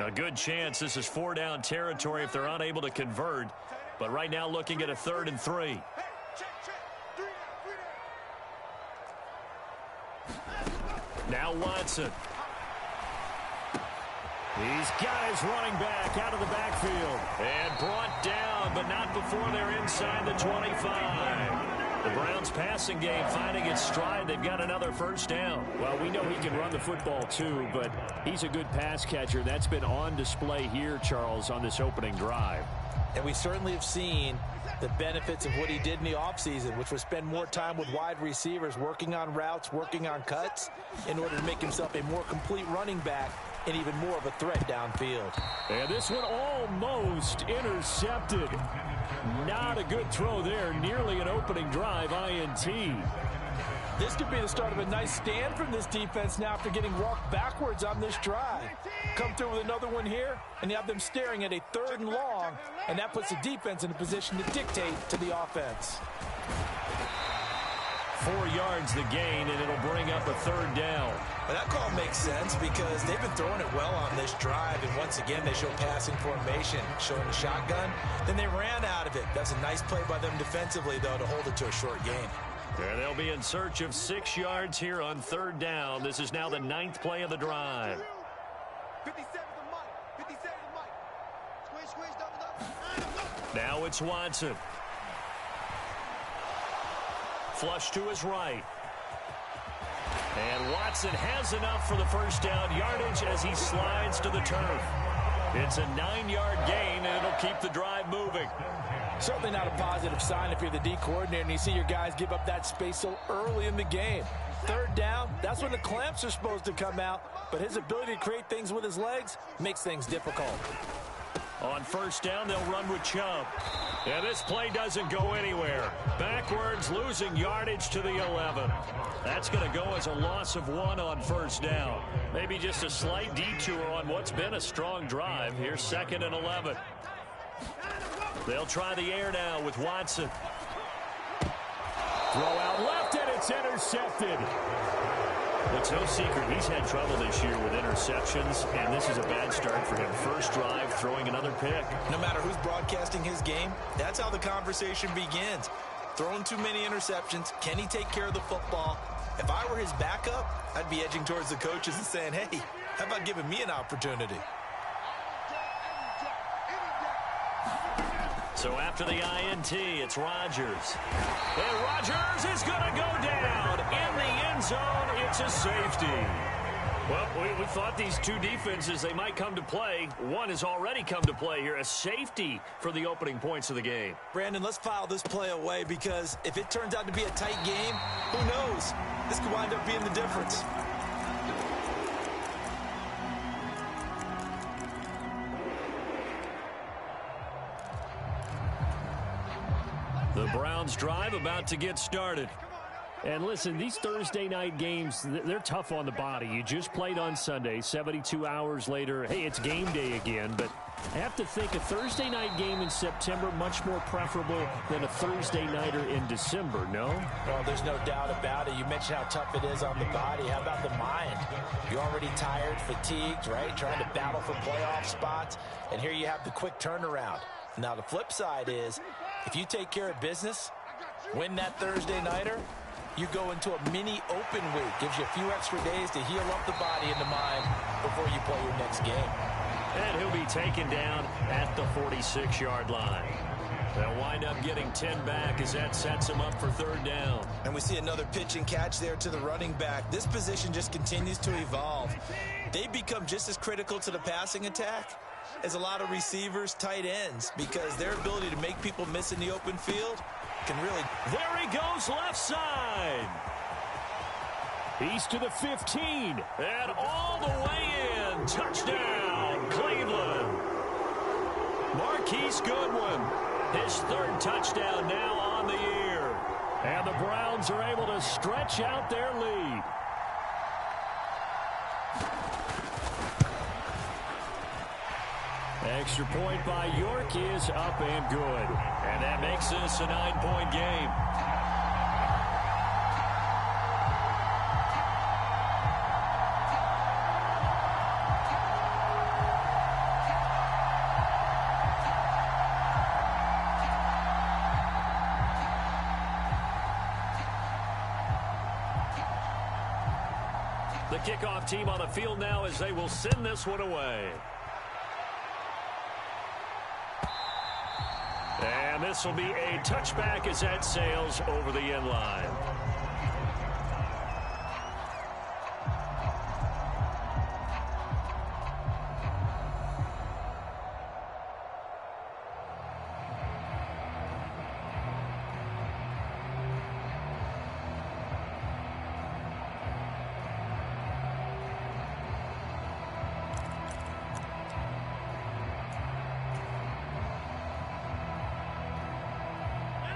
A good chance this is 4-down territory if they're unable to convert. But right now looking at a 3rd and 3. Now Watson. He's got his running back out of the backfield. And brought down, but not before they're inside the 25. The Browns passing game finding its stride. They've got another 1st down. Well, we know he can run the football too, but he's a good pass catcher. That's been on display here, Charles, on this opening drive. And we certainly have seen the benefits of what he did in the offseason, which was spend more time with wide receivers, working on routes, working on cuts, in order to make himself a more complete running back and even more of a threat downfield. And this one almost intercepted. Not a good throw there. Nearly an opening drive INT. This could be the start of a nice stand from this defense now after getting walked backwards on this drive. Come through with another one here, and you have them staring at a 3rd and long, and that puts the defense in a position to dictate to the offense. 4 yards the gain, and it'll bring up a 3rd down. Well, that call makes sense because they've been throwing it well on this drive, and once again they show passing formation, showing the shotgun. Then they ran out of it. That's a nice play by them defensively, though, to hold it to a short gain. And they'll be in search of 6 yards here on 3rd down. This is now the 9th play of the drive. 57 to Mike. Squeeze, double. Now it's Watson. Flush to his right. And Watson has enough for the 1st down yardage as he slides to the turf. It's a 9-yard gain, and it'll keep the drive moving. Certainly not a positive sign if you're the D coordinator and you see your guys give up that space so early in the game. 3rd down, that's when the clamps are supposed to come out, but his ability to create things with his legs makes things difficult. On 1st down, they'll run with Chubb. And this play doesn't go anywhere. Backwards, losing yardage to the 11. That's going to go as a loss of 1 on 1st down. Maybe just a slight detour on what's been a strong drive. Here's 2nd and 11. They'll try the air now with Watson. Throw out left, and it's intercepted. It's no secret he's had trouble this year with interceptions, and this is a bad start for him. 1st drive, throwing another pick. No matter who's broadcasting his game, that's how the conversation begins. Throwing too many interceptions. Can he take care of the football? If I were his backup, I'd be edging towards the coaches and saying, hey, how about giving me an opportunity? So after the INT, it's Rodgers. And Rodgers is going to go down in the end zone. It's a safety. Well, we thought these two defenses, they might come to play. One has already come to play here, a safety for the opening points of the game. Brandon, let's file this play away because if it turns out to be a tight game, who knows? This could wind up being the difference. The Browns drive about to get started. And listen, these Thursday night games, they're tough on the body. You just played on Sunday, 72 hours later. Hey, it's game day again. But I have to think a Thursday night game in September much more preferable than a Thursday nighter in December, no? Well, there's no doubt about it. You mentioned how tough it is on the body. How about the mind? You're already tired, fatigued, right? Trying to battle for playoff spots. And here you have the quick turnaround. Now, the flip side is, if you take care of business, win that Thursday nighter, you go into a mini open week. Gives you a few extra days to heal up the body and the mind before you play your next game. And he'll be taken down at the 46-yard line. They'll wind up getting 10 back as that sets him up for 3rd down. And we see another pitch and catch there to the running back. This position just continues to evolve. They become just as critical to the passing attack as a lot of receivers, tight ends, because their ability to make people miss in the open field can really... There he goes left side. He's to the 15. And all the way in. Touchdown, Cleveland. Marquise Goodwin, his 3rd touchdown now on the year. And the Browns are able to stretch out their lead. Extra point by York is up and good. And that makes this a 9-point game. The kickoff team on the field now as they will send this one away. And this will be a touchback as that sails over the end line.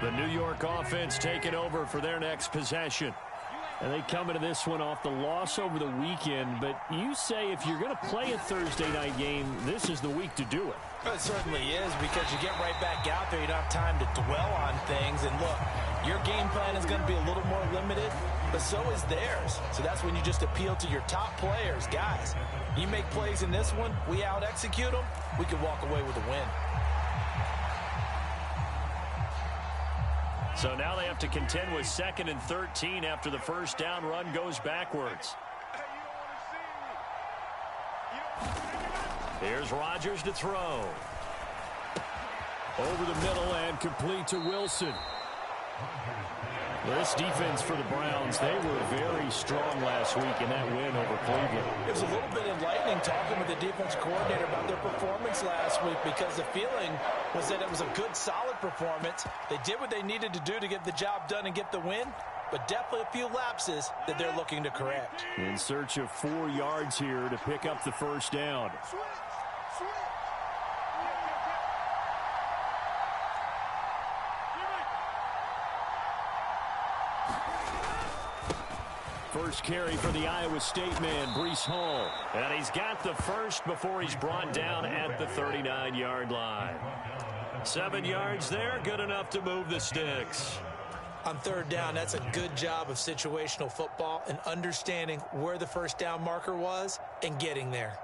The New York offense taking over for their next possession. And they come into this one off the loss over the weekend, but you say if you're going to play a Thursday night game, this is the week to do it. It certainly is, because you get right back out there. You don't have time to dwell on things. And look, your game plan is going to be a little more limited, but so is theirs. So that's when you just appeal to your top players. Guys, you make plays in this one, we out-execute them, we can walk away with a win. So now they have to contend with 2nd and 13 after the first down run goes backwards. Here's Rodgers to throw. Over the middle and complete to Wilson. Well, this defense for the Browns, they were very strong last week in that win over Cleveland. It was a little bit enlightening talking with the defense coordinator about their performance last week, because the feeling was that it was a good, solid performance. They did what they needed to do to get the job done and get the win, but definitely a few lapses that they're looking to correct. In search of 4 yards here to pick up the first down. First carry for the Iowa State man, Breece Hall. And he's got the first before he's brought down at the 39-yard line. 7 yards there, good enough to move the sticks. On third down, that's a good job of situational football and understanding where the first down marker was and getting there.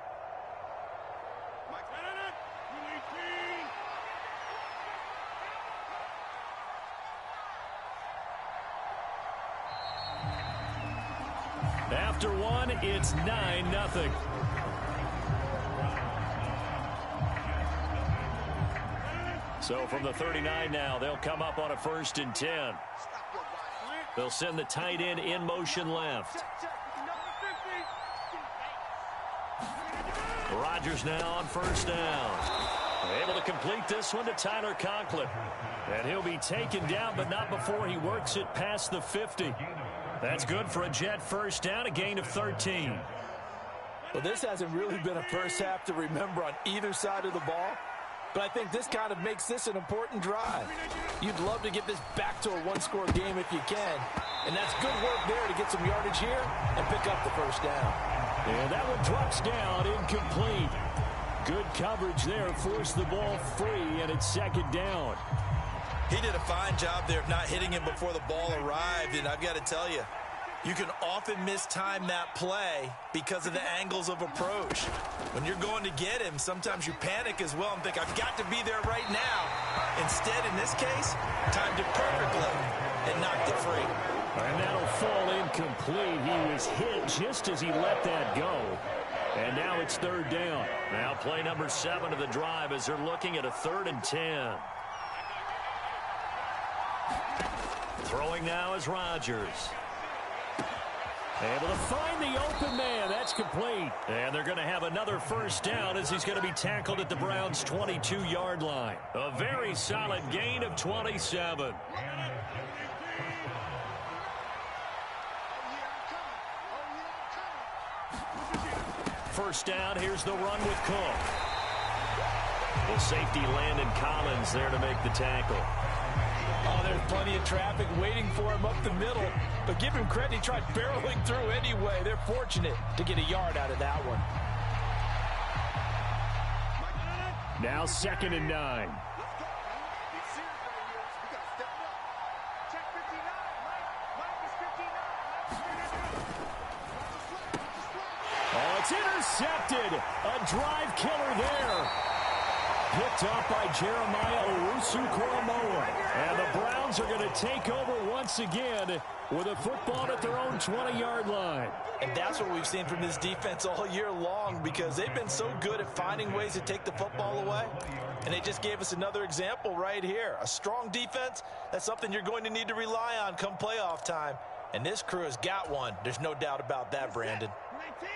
After one, it's 9-0. So from the 39 now, they'll come up on a 1st and 10. They'll send the tight end in motion left. Rodgers now on 1st down. Able to complete this one to Tyler Conklin. And he'll be taken down, but not before he works it past the 50. That's good for a Jet first down, a gain of 13. Well, this hasn't really been a first half to remember on either side of the ball, but I think this kind of makes this an important drive. You'd love to get this back to a one-score game if you can, and that's good work there to get some yardage here and pick up the first down. And that one drops down, incomplete. Good coverage there, forced the ball free, and it's 2nd down. He did a fine job there of not hitting him before the ball arrived, and I've got to tell you, you can often mistime that play because of the angles of approach. When you're going to get him, sometimes you panic as well and think, I've got to be there right now. Instead, in this case, timed it perfectly and knocked it free. And that'll fall incomplete. He was hit just as he let that go. And now it's 3rd down. Now play number 7 of the drive as they're looking at a 3rd and 10. Throwing now is Rodgers. Able to find the open man. That's complete. And they're going to have another first down as he's going to be tackled at the Browns' 22-yard line. A very solid gain of 27. First down, here's the run with Cook. The safety Landon Collins there to make the tackle. Oh, there's plenty of traffic waiting for him up the middle. But give him credit, he tried barreling through anyway. They're fortunate to get a yard out of that one. Now 2nd and 9. Oh, it's intercepted. A drive killer there. Picked off by Jeremiah Owusu-Koramoah. And the Browns are going to take over once again with a football at their own 20-yard line. And that's what we've seen from this defense all year long, because they've been so good at finding ways to take the football away. And they just gave us another example right here. A strong defense, that's something you're going to need to rely on come playoff time. And this crew has got one. There's no doubt about that, Brandon.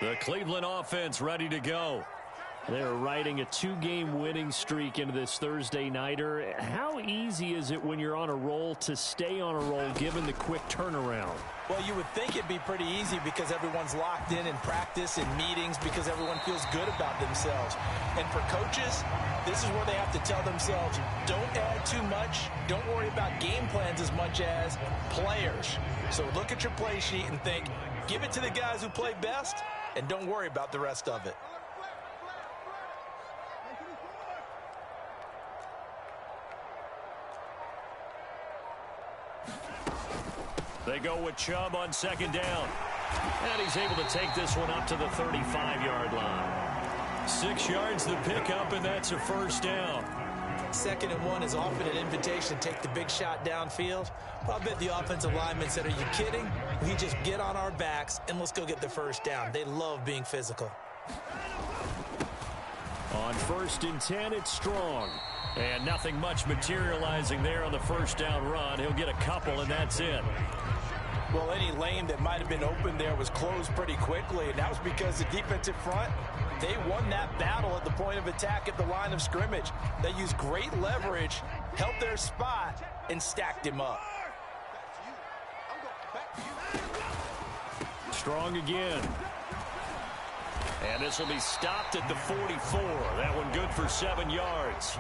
The Cleveland offense ready to go. They're riding a 2-game winning streak into this Thursday nighter. How easy is it when you're on a roll to stay on a roll given the quick turnaround? Well, you would think it'd be pretty easy because everyone's locked in practice and meetings, because everyone feels good about themselves. And for coaches, this is where they have to tell themselves, don't add too much. Don't worry about game plans as much as players. So look at your play sheet and think, give it to the guys who play best, and don't worry about the rest of it. They go with Chubb on second down. And he's able to take this one up to the 35-yard line. 6 yards the pickup, and that's a first down. 2nd and 1 is often an invitation to take the big shot downfield. I'll bet the offensive lineman said, are you kidding? We just get on our backs and let's go get the first down. They love being physical. On 1st and 10, it's Strong. And nothing much materializing there on the first down run. He'll get a couple, and that's it. Well, any lane that might have been open there was closed pretty quickly, and that was because the defensive front, they won that battle at the point of attack at the line of scrimmage. They used great leverage, held their spot, and stacked him up. Strong again. And this will be stopped at the 44. That one good for 7 yards.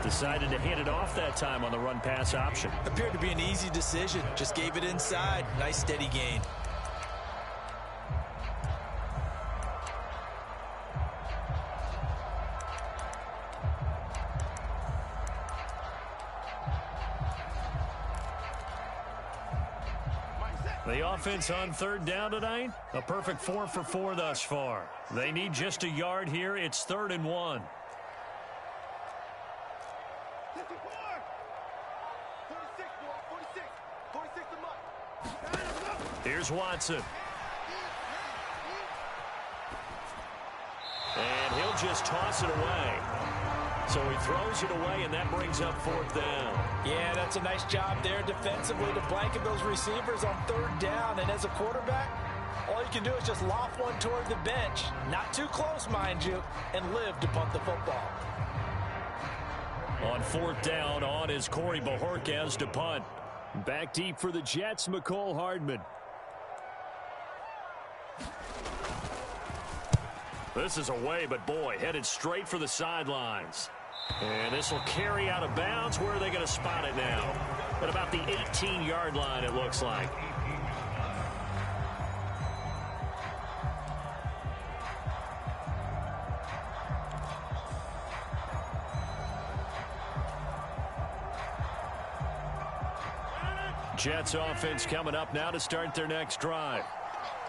Decided to hand it off that time on the run-pass option. Appeared to be an easy decision. Just gave it inside. Nice steady gain. The offense on 3rd down tonight, a perfect 4 for 4 thus far. They need just a yard here. It's 3rd and 1. 46 Here's Watson. And he'll just toss it away. So he throws it away, and that brings up 4th down. Yeah, that's a nice job there defensively to blanket those receivers on 3rd down. And as a quarterback, all you can do is just loft one toward the bench. Not too close, mind you, and live to punt the football. On 4th down, on is Corey Bojorquez to punt. Back deep for the Jets, McCole Hardman. This is away, but boy, headed straight for the sidelines. And this will carry out of bounds. Where are they going to spot it now? At about the 18-yard line, it looks like. Jets offense coming up now to start their next drive.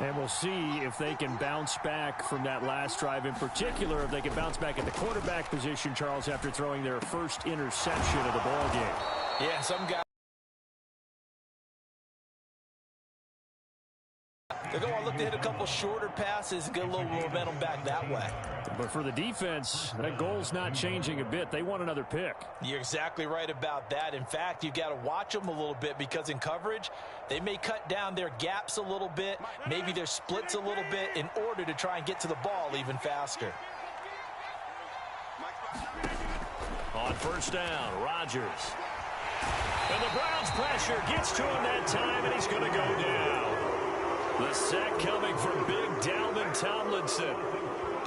And we'll see if they can bounce back from that last drive, in particular, if they can bounce back at the quarterback position, Charles, after throwing their first interception of the ball game. Yeah, some guys, they're going to look to hit a couple shorter passes and get a little momentum back that way. But for the defense, that goal's not changing a bit. They want another pick. You're exactly right about that. In fact, you've got to watch them a little bit, because in coverage, they may cut down their gaps a little bit, maybe their splits a little bit, in order to try and get to the ball even faster. On 1st down, Rodgers. And the Browns pressure gets to him that time, and he's going to go down. The sack coming from big Dalvin Tomlinson.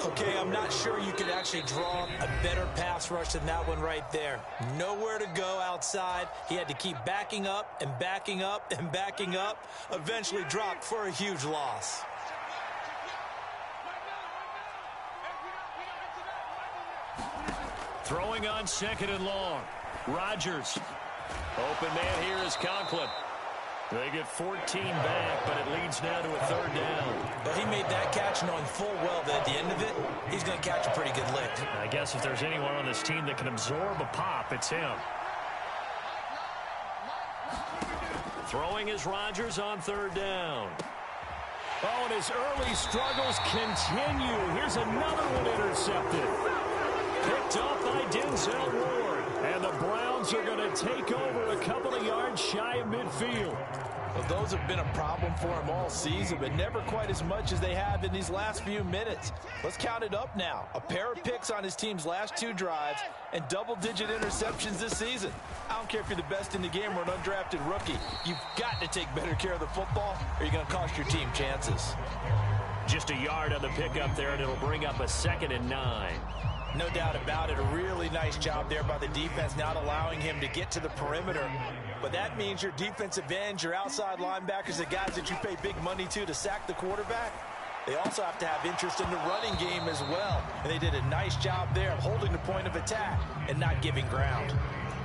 Okay, I'm not sure you could actually draw a better pass rush than that one right there. Nowhere to go outside. He had to keep backing up and backing up and backing up. Eventually dropped for a huge loss. Throwing on 2nd and long. Rodgers. Open man here is Conklin. They get 14 back, but it leads now to a third down. But he made that catch knowing full well that at the end of it, he's going to catch a pretty good lick. I guess if there's anyone on this team that can absorb a pop, it's him. Throwing is Rodgers on third down. Oh, and his early struggles continue. Here's another one intercepted. Picked off by Denzel Ward. And the Browns are going to take over a couple of yards shy of midfield. Well, those have been a problem for him all season, but never quite as much as they have in these last few minutes. Let's count it up now. A pair of picks on his team's last 2 drives and double-digit interceptions this season. I don't care if you're the best in the game or an undrafted rookie. You've got to take better care of the football or you're going to cost your team chances. Just a yard on the pickup there, and it'll bring up a 2nd and 9. No doubt about it. A really nice job there by the defense, not allowing him to get to the perimeter. But that means your defensive ends, your outside linebackers, the guys that you pay big money to sack the quarterback, they also have to have interest in the running game as well. And they did a nice job there of holding the point of attack and not giving ground.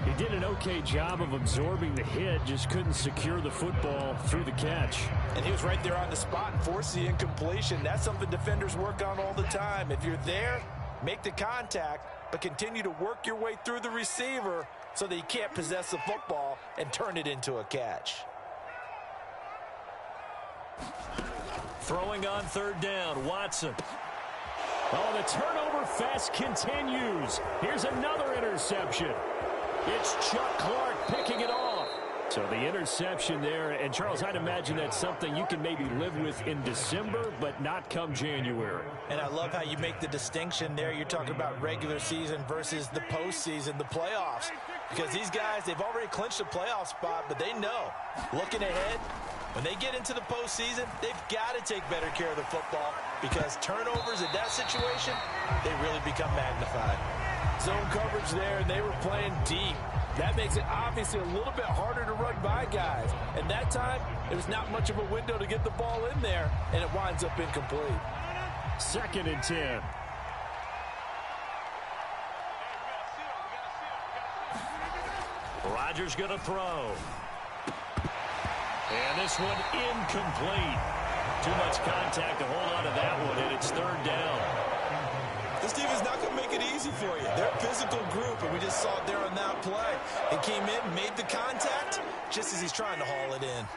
He did an okay job of absorbing the hit, just couldn't secure the football through the catch. And he was right there on the spot and forced the incompletion. That's something defenders work on all the time. If you're there, make the contact, but continue to work your way through the receiver so that he can't possess the football and turn it into a catch. Throwing on third down, Watson. Oh, the turnover fest continues. Here's another interception. It's Chuck Clark picking it off. So the interception there, and Charles, I'd imagine that's something you can maybe live with in December, but not come January. And I love how you make the distinction there. You're talking about regular season versus the postseason, the playoffs. Because these guys, they've already clinched a playoff spot, but they know, looking ahead, when they get into the postseason, they've got to take better care of the football because turnovers in that situation, they really become magnified. Zone coverage there, and they were playing deep. That makes it obviously a little bit harder to run by guys. And that time, there was not much of a window to get the ball in there, and it winds up incomplete. 2nd and 10. Rodgers going to throw. And this one incomplete. Too much contact to hold on to that one, and it's third down. This defense is not going to make it easy for you. They're a physical group, and we just saw it there on that play. He came in, made the contact, just as he's trying to haul it in.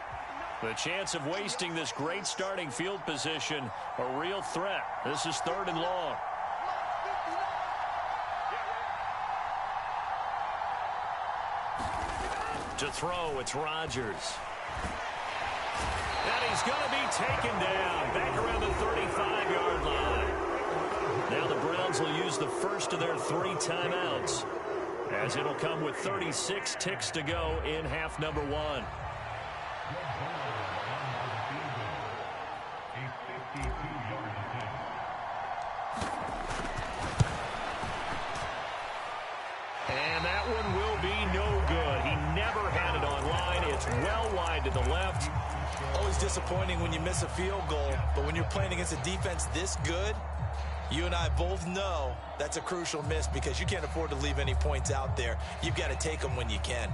The chance of wasting this great starting field position, a real threat. This is 3rd and long. To throw, it's Rodgers. And he's going to be taken down back around the 35-yard line. Now the Browns will use the first of their 3 timeouts, as it'll come with 36 ticks to go in half number 1. And that one will be no good. He never had it on line. It's well wide to the left. Always disappointing when you miss a field goal, but when you're playing against a defense this good, you and I both know that's a crucial miss because you can't afford to leave any points out there. You've got to take them when you can.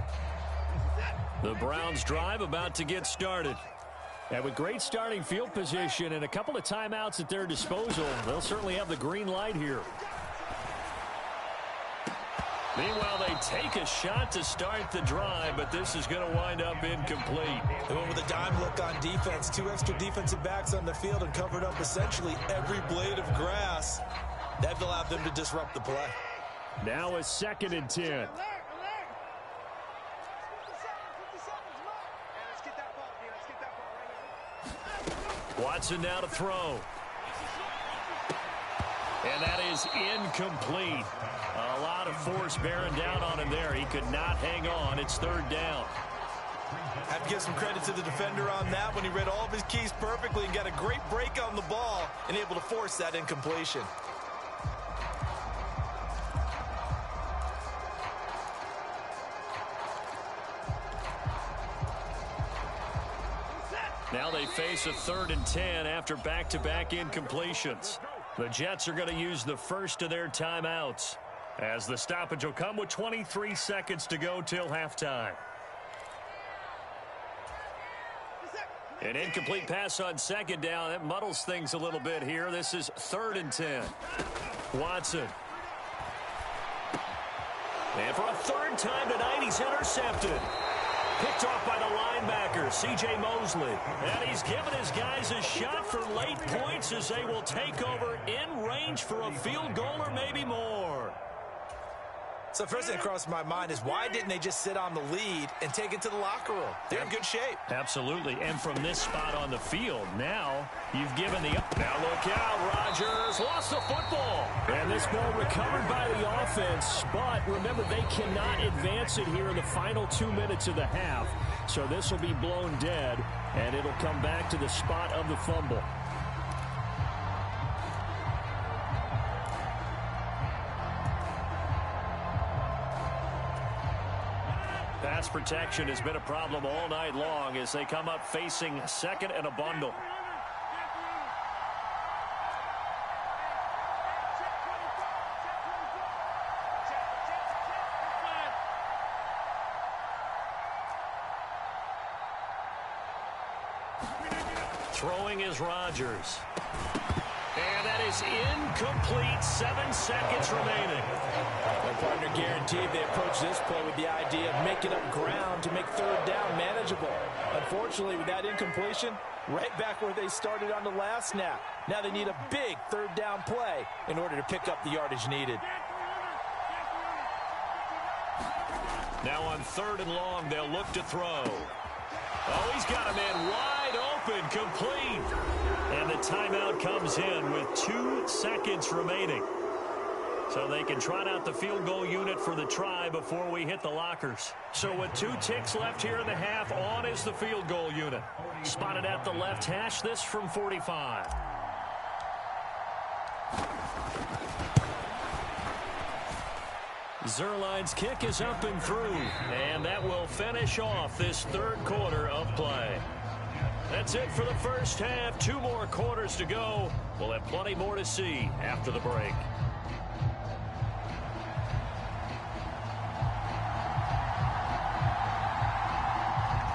The Browns drive about to get started. And with great starting field position and a couple of timeouts at their disposal, they'll certainly have the green light here. Meanwhile, they take a shot to start the drive, but this is going to wind up incomplete. They went with a dime look on defense. 2 extra defensive backs on the field and covered up essentially every blade of grass. That allowed them to disrupt the play. Now a 2nd and 10. Watson now to throw. And that is incomplete. A lot of force bearing down on him there. He could not hang on. It's 3rd down. I have to give some credit to the defender on that when he read all of his keys perfectly and got a great break on the ball and able to force that incompletion. Now they face a 3rd and 10 after back-to-back incompletions. The Jets are going to use the first of their timeouts, as the stoppage will come with 23 seconds to go till halftime. An incomplete pass on second down. That muddles things a little bit here. This is 3rd and 10. Watson. And for a 3rd time tonight, he's intercepted. Picked off by the linebacker, C.J. Mosley. And he's given his guys a shot for late points as they will take over in range for a field goal or maybe more. So first thing crossed my mind is why didn't they just sit on the lead and take it to the locker room? They're in good shape. Absolutely. And from this spot on the field, now you've given the... Now look out, Rodgers lost the football. And this ball recovered by the offense, but remember they cannot advance it here in the final 2 minutes of the half. So this will be blown dead, and it'll come back to the spot of the fumble. Pass protection has been a problem all night long as they come up facing second and a bundle. Throwing is Rodgers. And that is incomplete. 7 seconds remaining. My partner guaranteed they approached this play with the idea of making up ground to make 3rd down manageable. Unfortunately, with that incompletion, right back where they started on the last snap. Now they need a big 3rd down play in order to pick up the yardage needed. Now on 3rd and long, they'll look to throw. Oh, he's got a man wide open, complete. And the timeout comes in with 2 seconds remaining. So they can trot out the field goal unit for the try before we hit the lockers. So with 2 ticks left here in the half, on is the field goal unit. Spotted at the left hash, this from 45. Zerline's kick is up and through, and that will finish off this 3rd quarter of play. That's it for the first half. 2 more quarters to go. We'll have plenty more to see after the break.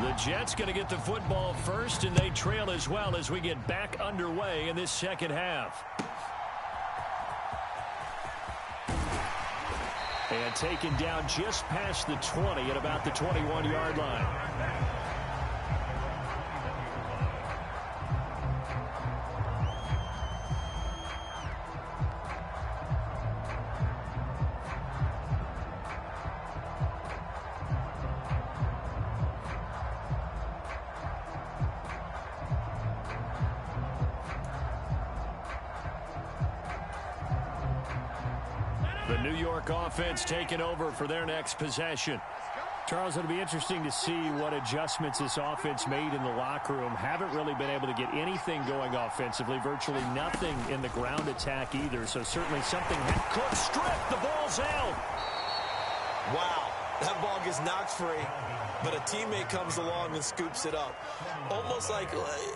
The Jets going to get the football first, and they trail as well as we get back underway in this second half. And taken down just past the 20 at about the 21-yard line. The New York offense taking over for their next possession. Charles, it'll be interesting to see what adjustments this offense made in the locker room. Haven't really been able to get anything going offensively, virtually nothing in the ground attack either. So certainly something. Cook stripped, the ball's out. Wow, that ball gets knocked free, but a teammate comes along and scoops it up.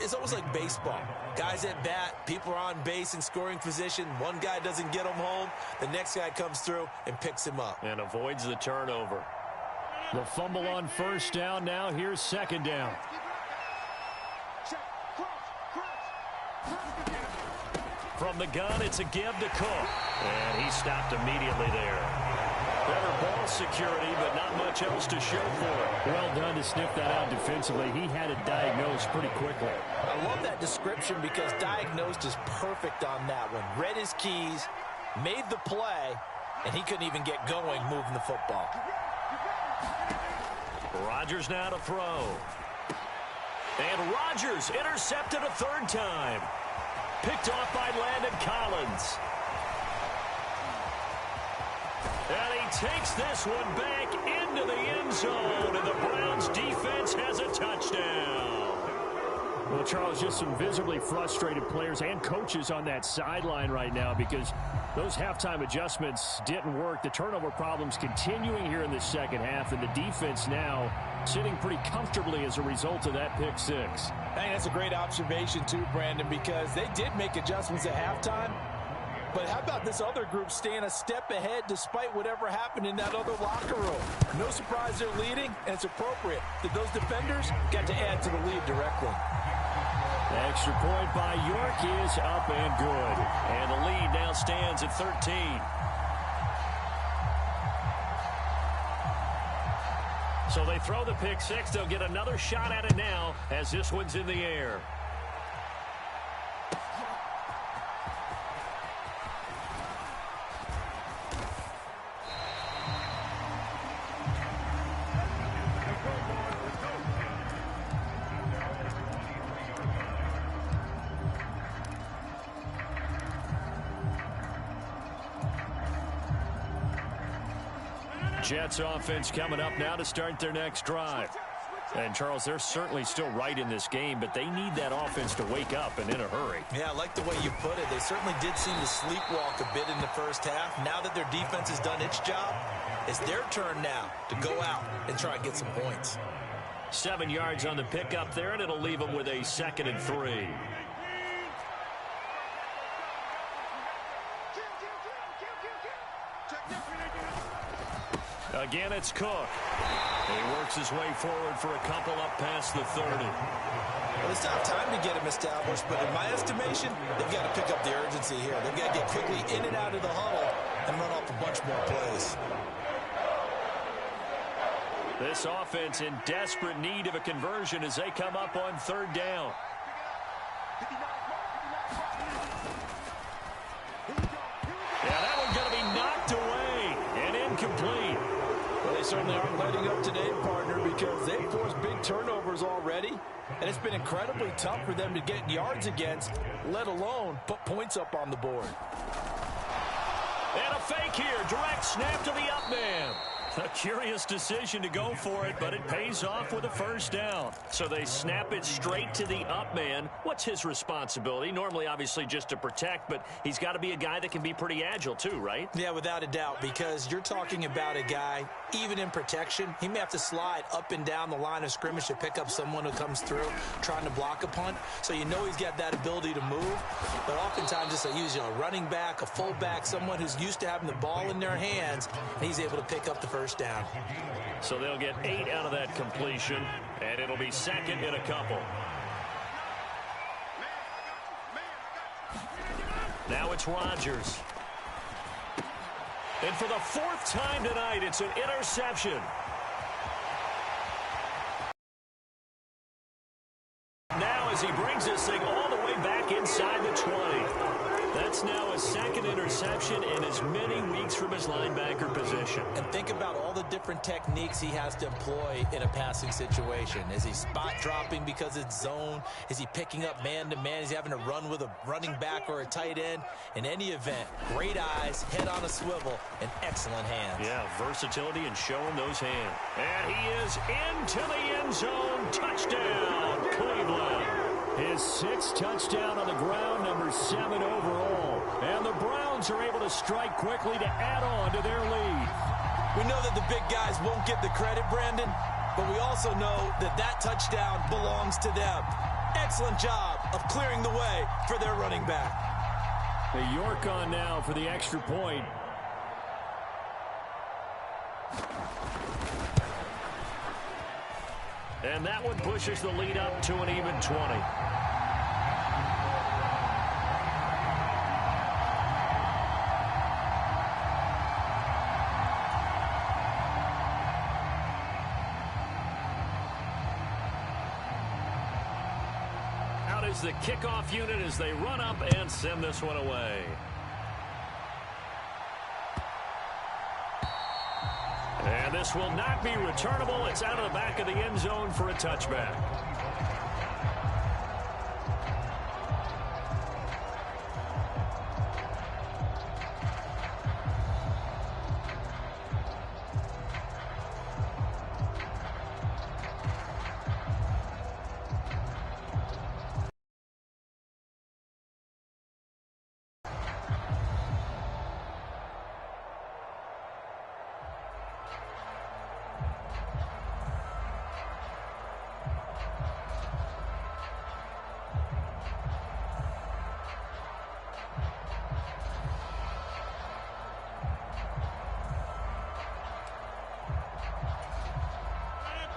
It's almost like baseball. Guys at bat, people are on base in scoring position. One guy doesn't get him home. The next guy comes through and picks him up. And avoids the turnover. The fumble on 1st down. Now here's 2nd down. From the gun, it's a give to Cook. And he stopped immediately there. Better ball security, but not much else to show for it. Well done to sniff that out defensively. He had it diagnosed pretty quickly. I love that description because diagnosed is perfect on that one. Read his keys, made the play, and he couldn't even get going moving the football. Rodgers now to throw. And Rodgers intercepted a 3rd time. Picked off by Landon Collins. And he takes this one back into the end zone, and the Browns defense has a touchdown. Well, Charles, just some visibly frustrated players and coaches on that sideline right now because those halftime adjustments didn't work. The turnover problems continuing here in the second half, and the defense now sitting pretty comfortably as a result of that pick 6. I think that's a great observation too, Brandon, because they did make adjustments at halftime. But how about this other group staying a step ahead despite whatever happened in that other locker room? No surprise they're leading, and it's appropriate that those defenders got to add to the lead directly. Extra point by York is up and good. And the lead now stands at 13. So they throw the pick six. They'll get another shot at it now as this one's in the air. Jets offense coming up now to start their next drive. And, Charles, they're certainly still right in this game, but they need that offense to wake up and in a hurry. Yeah, I like the way you put it. They certainly did seem to sleepwalk a bit in the first half. Now that their defense has done its job, it's their turn now to go out and try and get some points. 7 yards on the pickup there, and it'll leave them with a 2nd and 3. Again, it's Cook. He works his way forward for a couple up past the 30. Well, it's not time to get him established, but in my estimation, they've got to pick up the urgency here. They've got to get quickly in and out of the huddle and run off a bunch more plays. This offense in desperate need of a conversion as they come up on 3rd down. Yeah, that one's going to be knocked away and incomplete. Well, they certainly aren't letting up today, partner, because they've forced big turnovers already, and it's been incredibly tough for them to get yards against, let alone put points up on the board. And a fake here. Direct snap to the up man. A curious decision to go for it, but it pays off with a 1st down. So they snap it straight to the up man. What's his responsibility? Normally, obviously, just to protect, but he's got to be a guy that can be pretty agile too, right? Yeah, without a doubt, because you're talking about a guy, even in protection, he may have to slide up and down the line of scrimmage to pick up someone who comes through trying to block a punt. So you know he's got that ability to move, but oftentimes it's a running back, a fullback, someone who's used to having the ball in their hands, and he's able to pick up the 1st down. So they'll get 8 out of that completion, and it'll be 2nd and a couple. Now it's Rodgers. And for the 4th time tonight, it's an interception. Now as he brings this thing all the way back inside the 20. That's now a 2nd interception in as many weeks from his linebacker position. And think about all the different techniques he has to employ in a passing situation. Is he spot dropping because it's zone? Is he picking up man-to-man? Is he having to run with a running back or a tight end? In any event, great eyes, head on a swivel, and excellent hands. Yeah, versatility and showing those hands. And he is into the end zone. Touchdown, Cleveland. His 6th touchdown on the ground, number 7 overall. And the Browns are able to strike quickly to add on to their lead. We know that the big guys won't get the credit, Brandon, but we also know that that touchdown belongs to them. Excellent job of clearing the way for their running back. The York on now for the extra point. And that one pushes the lead up to an even 20. Out is the kickoff unit as they run up and send this one away. And this will not be returnable. It's out of the back of the end zone for a touchback.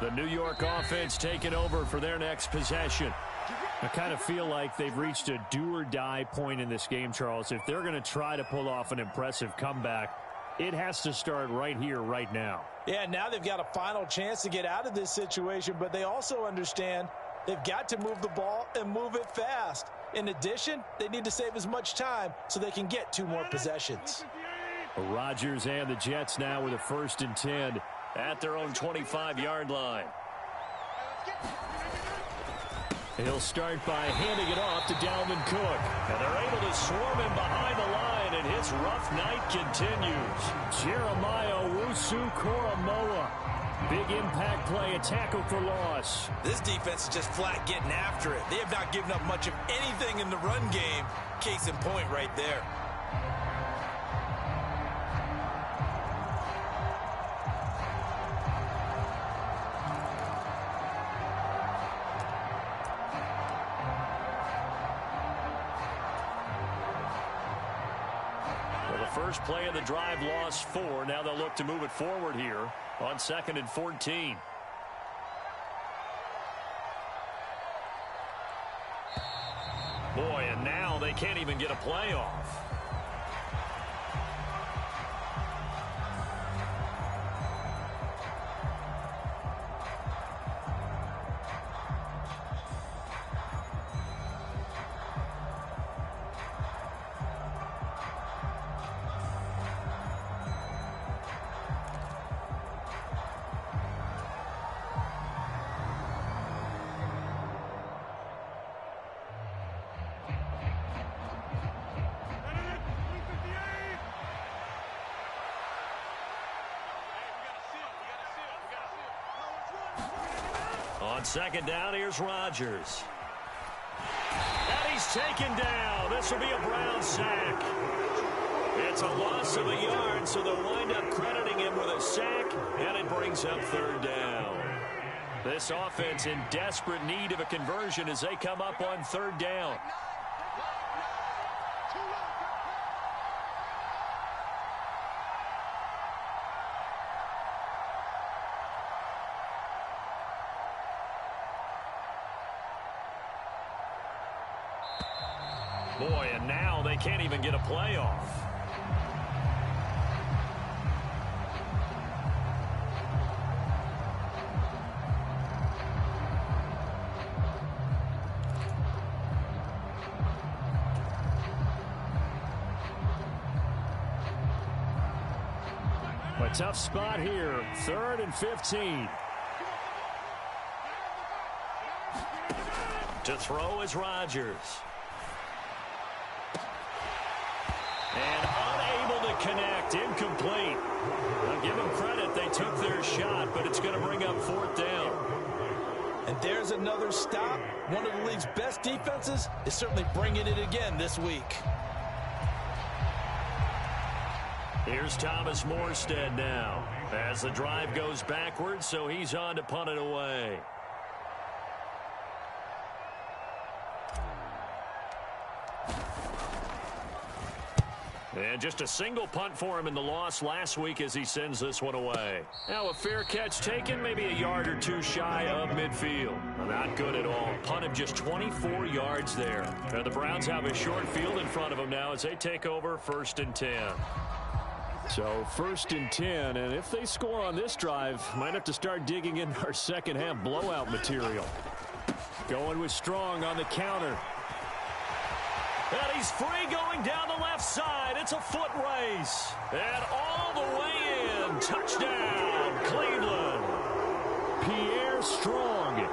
The New York offense taking over for their next possession. I kind of feel like they've reached a do-or-die point in this game, Charles. If they're going to try to pull off an impressive comeback, it has to start right here, right now. Yeah, now they've got a final chance to get out of this situation, but they also understand they've got to move the ball and move it fast. In addition, they need to save as much time so they can get 2 more possessions. Rodgers and the Jets now with a 1st and 10 at their own 25-yard line. He'll start by handing it off to Dalvin Cook. And they're able to swarm him behind the line, and his rough night continues. Jeremiah Owusu-Koramoah. Big impact play, a tackle for loss. This defense is just flat getting after it. They have not given up much of anything in the run game. Case in point right there. First play of the drive, lost 4. Now they'll look to move it forward here on 2nd and 14. Boy, and now they can't even get a play off. On 2nd down, here's Rodgers. And he's taken down. This will be a Brown sack. It's a loss of a yard, so they'll wind up crediting him with a sack, and it brings up 3rd down. This offense in desperate need of a conversion as they come up on 3rd down. Boy, and now they can't even get a play off. A tough spot here. 3rd and 15. To throw is Rodgers. And unable to connect. Incomplete. I'll give them credit. They took their shot, but it's going to bring up 4th down. And there's another stop. One of the league's best defenses is certainly bringing it again this week. Here's Thomas Morstead now as the drive goes backwards, so he's on to punt it away. And just a single punt for him in the loss last week as he sends this one away. Now a fair catch taken, maybe a yard or 2 shy of midfield. Not good at all. Punt him just 24 yards there. Now the Browns have a short field in front of them now as they take over 1st and 10. So 1st and 10, and if they score on this drive, might have to start digging into our second half blowout material. Going with Strong on the counter. And he's free going down the left side. It's a foot race. And all the way in. Touchdown, Cleveland. Pierre Strong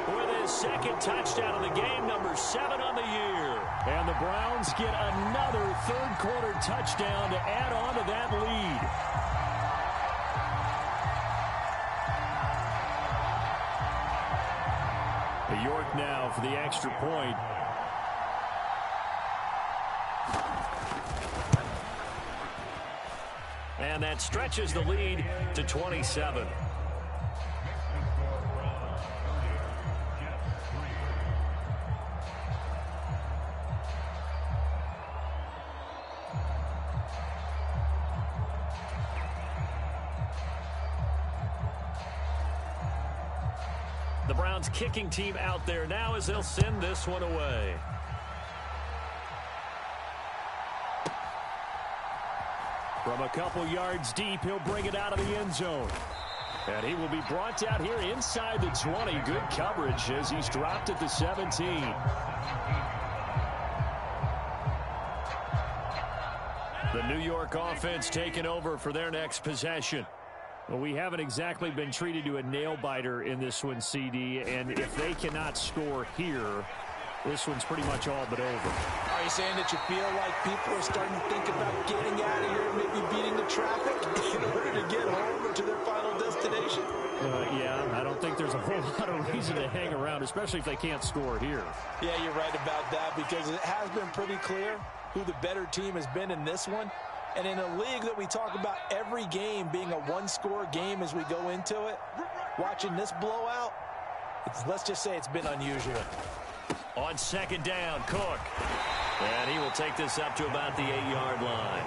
with his 2nd touchdown of the game, number 7 on the year. And the Browns get another 3rd quarter touchdown to add on to that lead. York now for the extra point. And that stretches the lead to 27. The Browns kicking team out there now as they'll send this one away. From a couple yards deep, he'll bring it out of the end zone. And he will be brought down here inside the 20. Good coverage as he's dropped at the 17. The New York offense taking over for their next possession. Well, we haven't exactly been treated to a nail-biter in this one, CD. And if they cannot score here, this one's pretty much all but over. Are you saying that you feel like people are starting to think about getting out of here and maybe beating the traffic in order to get home or to their final destination? Yeah, I don't think there's a whole lot of reason to hang around, especially if they can't score here. Yeah, you're right about that because it has been pretty clear who the better team has been in this one. And in a league that we talk about every game being a one-score game as we go into it, watching this blowout, let's just say it's been unusual. On second down, Cook. And he will take this up to about the 8-yard line.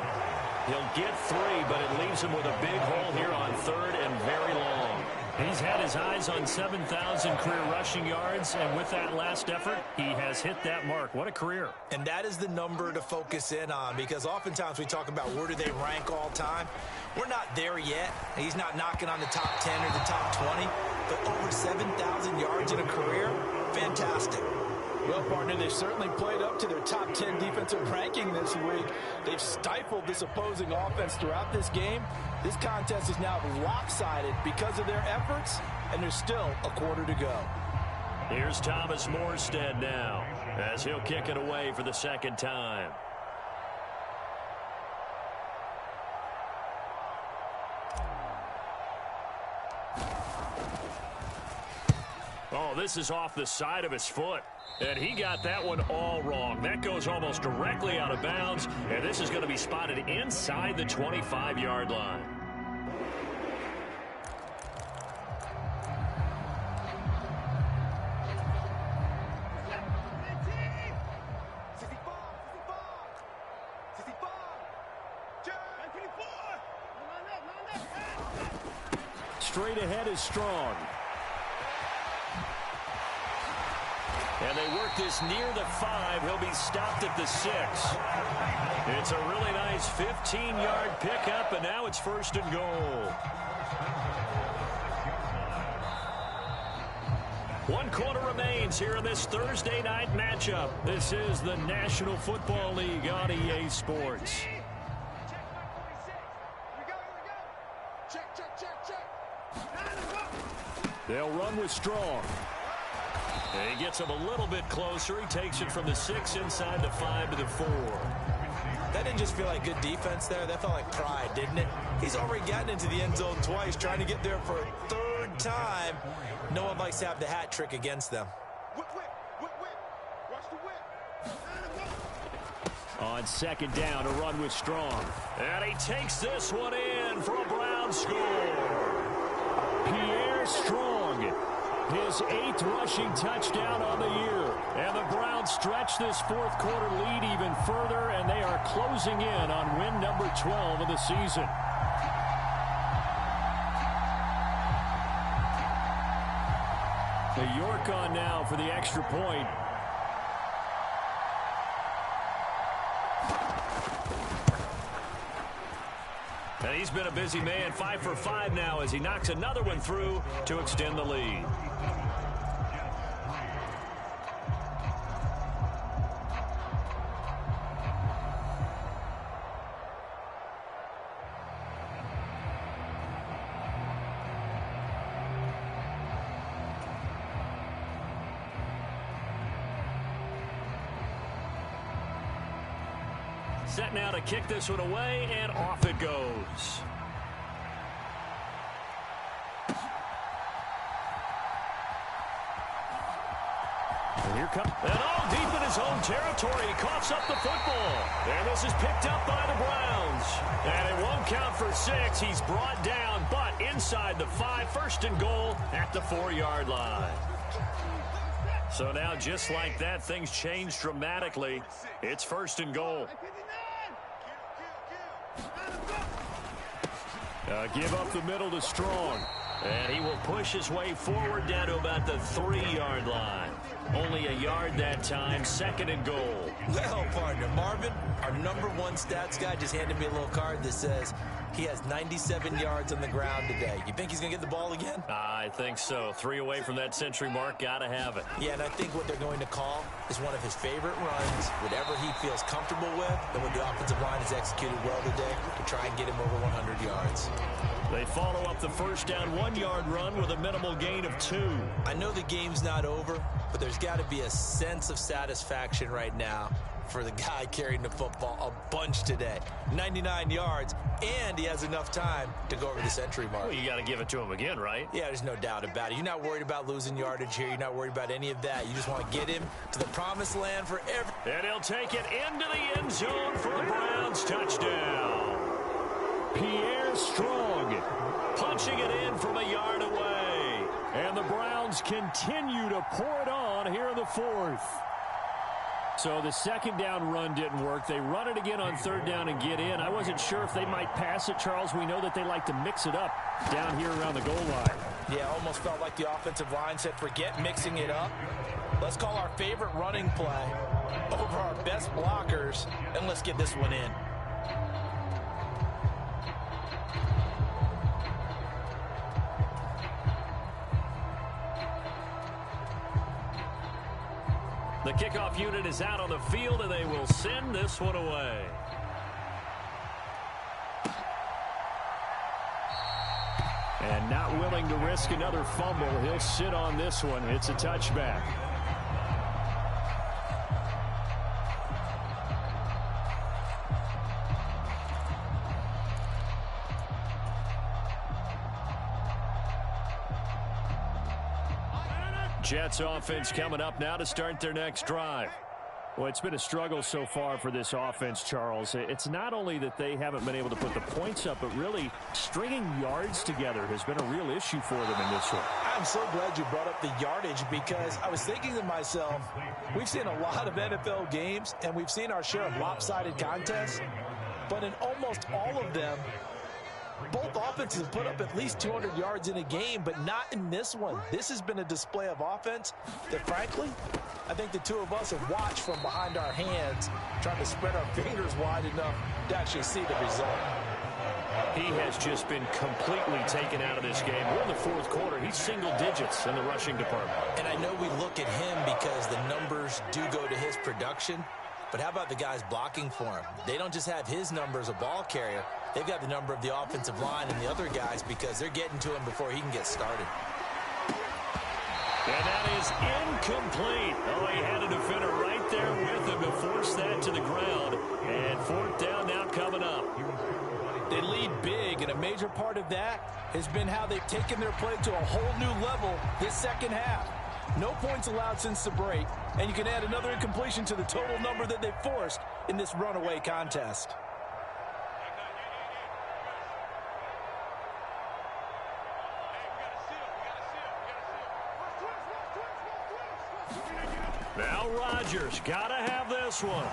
He'll get 3, but it leaves him with a big hole here on third and very long. He's had his eyes on 7,000 career rushing yards, and with that last effort, he has hit that mark. What a career. And that is the number to focus in on because oftentimes we talk about where do they rank all time. We're not there yet. He's not knocking on the top 10 or the top 20, but over 7,000 yards in a career, fantastic. Well, partner, they've certainly played up to their top 10 defensive ranking this week. They've stifled this opposing offense throughout this game. This contest is now lopsided because of their efforts, and there's still a quarter to go. Here's Thomas Morstead now as he'll kick it away for the second time. Oh, this is off the side of his foot. And he got that one all wrong. That goes almost directly out of bounds. And this is going to be spotted inside the 25-yard line. Straight ahead is Strong. And they work this near the 5. He'll be stopped at the 6. It's a really nice 15-yard pickup, and now it's first and goal. 1 quarter remains here in this Thursday night matchup. This is the National Football League on EA Sports. They'll run with Strong. And he gets him a little bit closer. He takes it from the 6 inside the 5 to the 4. That didn't just feel like good defense there. That felt like pride, didn't it? He's already gotten into the end zone twice, trying to get there for a third time. No one likes to have the hat trick against them. On second down, a run with Strong. And he takes this one in for a Brown score. Pierre Strong, his 8th rushing touchdown on the year. And the Browns stretch this fourth quarter lead even further, and they are closing in on win number 12 of the season. The York on now for the extra point. And he's been a busy man, 5 for 5 now as he knocks another one through to extend the lead. Set now to kick this one away, and off it goes. And here comes, and all deep in his own territory, he coughs up the football. And this is picked up by the Browns. And it won't count for 6. He's brought down, but inside the 5, first and goal at the 4-yard line. So now, just like that, things change dramatically. It's first and goal. Give up the middle to Strong. And he will push his way forward down to about the 3-yard line. Only a yard that time, 2nd and goal. Well, partner, Marvin, our #1 stats guy just handed me a little card that says he has 97 yards on the ground today. You think he's going to get the ball again? I think so. 3 away from that century mark. Got to have it. Yeah, and I think what they're going to call is one of his favorite runs, whatever he feels comfortable with, and what the offensive line has executed well today to try and get him over 100 yards. They follow up the first down 1-yard run with a minimal gain of 2. I know the game's not over, but there's got to be a sense of satisfaction right now for the guy carrying the football a bunch today. 99 yards, and he has enough time to go over the century mark. Well, you got to give it to him again, right? Yeah, there's no doubt about it. You're not worried about losing yardage here. You're not worried about any of that. You just want to get him to the promised land for every... And he'll take it into the end zone for a Browns touchdown. Pierre Strong punching it in from a yard away. And the Browns continue to pour it on here in the 4th. So the 2nd down run didn't work. They run it again on 3rd down and get in. I wasn't sure if they might pass it, Charles. We know that they like to mix it up down here around the goal line. Yeah, almost felt like the offensive line said, forget mixing it up. Let's call our favorite running play over our best blockers, and let's get this one in. The kickoff unit is out on the field, and they will send this one away. And not willing to risk another fumble, he'll sit on this one. It's a touchback. Jets offense coming up now to start their next drive. Well, it's been a struggle so far for this offense, Charles. It's not only that they haven't been able to put the points up, but really stringing yards together has been a real issue for them in this one. I'm so glad you brought up the yardage, because I was thinking to myself, we've seen a lot of NFL games, and we've seen our share of lopsided contests, but in almost all of them, both offenses have put up at least 200 yards in a game, but not in this one. This has been a display of offense that, frankly, I think the two of us have watched from behind our hands, trying to spread our fingers wide enough to actually see the result. He has just been completely taken out of this game. We're in the 4th quarter. He's single digits in the rushing department. And I know we look at him because the numbers do go to his production, but how about the guys blocking for him? They don't just have his number as a ball carrier. They've got the number of the offensive line and the other guys because they're getting to him before he can get started. And that is incomplete. Oh, he had a defender right there with him to force that to the ground. And 4th down now coming up. They lead big, and a major part of that has been how they've taken their play to a whole new level this second half. No points allowed since the break, and you can add another incompletion to the total number that they've forced in this runaway contest. Now Rodgers got to have this one.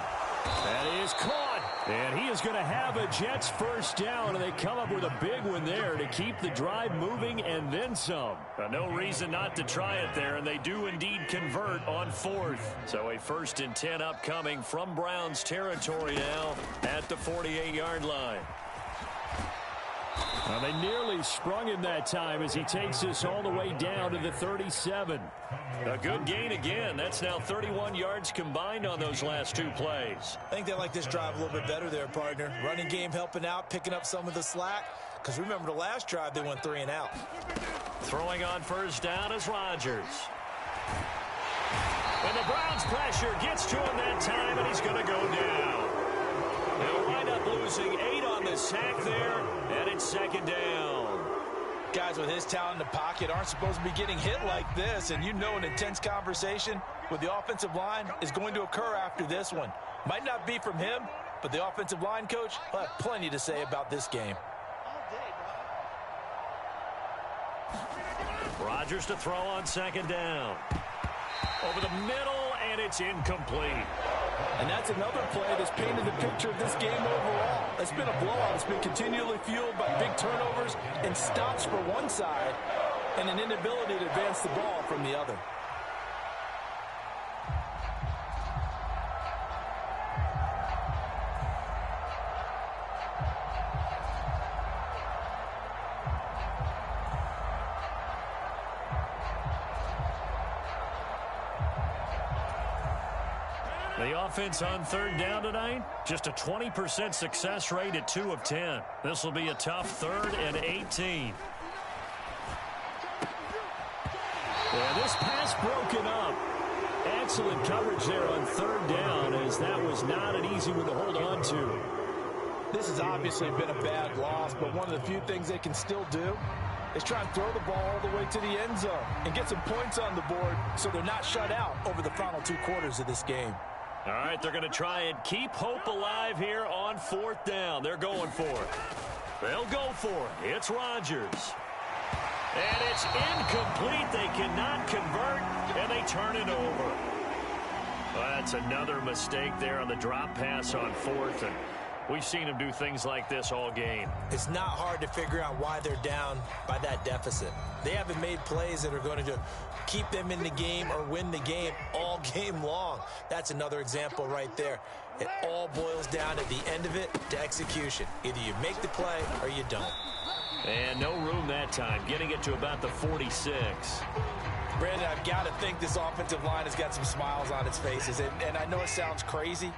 That is caught. And he is going to have a Jets first down, and they come up with a big one there to keep the drive moving and then some. No reason not to try it there, and they do indeed convert on 4th. So a 1st and 10 upcoming from Browns territory now at the 48-yard line. Well, they nearly sprung him that time as he takes this all the way down to the 37. A good gain again. That's now 31 yards combined on those last 2 plays. I think they like this drive a little bit better there, partner. Running game helping out, picking up some of the slack. Because remember the last drive, they went 3 and out. Throwing on 1st down is Rodgers. And the Browns pressure gets to him that time, and he's going to go down. They'll wind up losing 8 on the sack there, and it's 2nd down. Guys with his talent in the pocket aren't supposed to be getting hit like this, and you know an intense conversation with the offensive line is going to occur after this one. Might not be from him, but the offensive line coach will have plenty to say about this game. Rodgers to throw on 2nd down. Over the middle, and it's incomplete. And that's another play that's painted the picture of this game overall. It's been a blowout. It's been continually fueled by big turnovers and stops for one side and an inability to advance the ball from the other. The offense on third down tonight, just a 20% success rate at 2 of 10. This will be a tough 3rd and 18. Yeah, this pass broken up. Excellent coverage there on third down, as that was not an easy one to hold on to. This has obviously been a bad loss, but one of the few things they can still do is try and throw the ball all the way to the end zone and get some points on the board so they're not shut out over the final 2 quarters of this game. All right, they're going to try and keep hope alive here on 4th down. They're going for it. They'll go for it. It's Rodgers. And it's incomplete. They cannot convert, and they turn it over. Well, that's another mistake there on the drop pass on 4th, and we've seen them do things like this all game. It's not hard to figure out why they're down by that deficit. They haven't made plays that are going to keep them in the game or win the game all game long. That's another example right there. It all boils down at the end of it to execution. Either you make the play or you don't. And no room that time, getting it to about the 46. Brandon, I've got to think this offensive line has got some smiles on its faces. And I know it sounds crazy,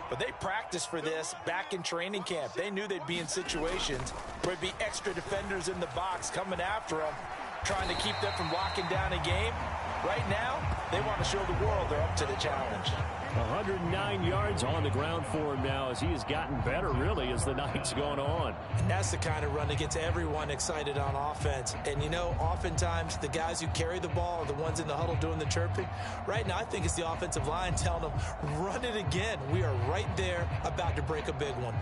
but they practiced for this back in training camp. They knew they'd be in situations where there'd be extra defenders in the box coming after them, trying to keep them from locking down a game. Right now, they want to show the world they're up to the challenge. 109 yards on the ground for him now, as he has gotten better, really, as the night's gone on. That's the kind of run that gets everyone excited on offense. And, you know, oftentimes the guys who carry the ball are the ones in the huddle doing the chirping. Right now, I think it's the offensive line telling them, run it again. We are right there about to break a big one.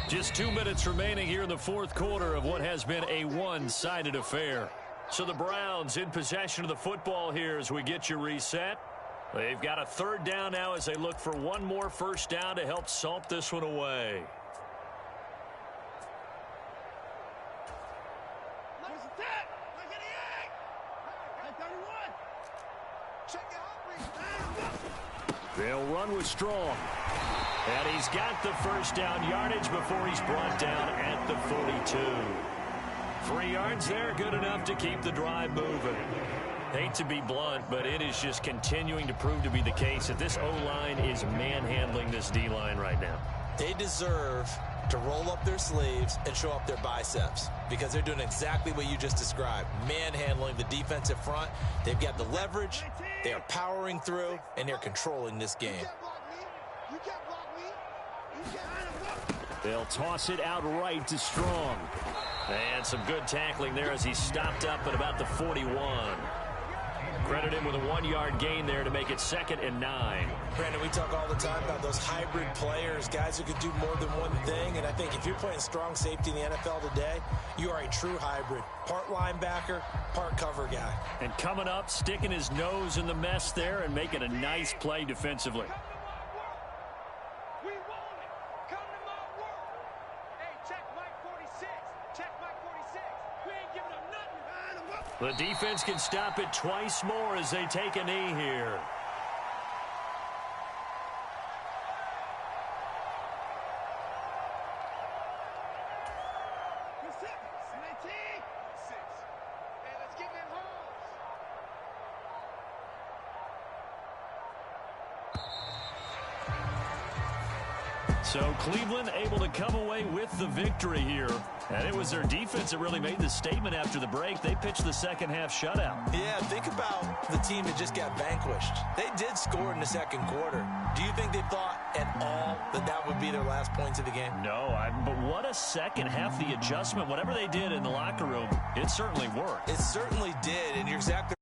Just 2 minutes remaining here in the 4th quarter of what has been a one-sided affair. So the Browns in possession of the football here as we get you reset. They've got a 3rd down now as they look for one more first down to help salt this one away. They'll run with Strong. And he's got the first down yardage before he's brought down at the 42. 3 yards there, good enough to keep the drive moving. Hate to be blunt, but it is just continuing to prove to be the case that this O-line is manhandling this D-line right now. They deserve to roll up their sleeves and show up their biceps because they're doing exactly what you just described, manhandling the defensive front. They've got the leverage, they are powering through, and they're controlling this game. They'll toss it out right to Strong. And some good tackling there as he stopped up at about the 41. Credit him with a 1-yard gain there to make it 2nd and 9. Brandon, we talk all the time about those hybrid players, guys who could do more than one thing. And I think if you're playing strong safety in the NFL today, you are a true hybrid. Part linebacker, part cover guy. And coming up, sticking his nose in the mess there and making a nice play defensively. The defense can stop it twice more as they take a knee here. So Cleveland able to come away with the victory here. And it was their defense that really made the statement after the break. They pitched the second half shutout. Yeah, think about the team that just got vanquished. They did score in the 2nd quarter. Do you think they thought at all that that would be their last points of the game? No, but what a second half, the adjustment, whatever they did in the locker room, it certainly worked. It certainly did, and you're exactly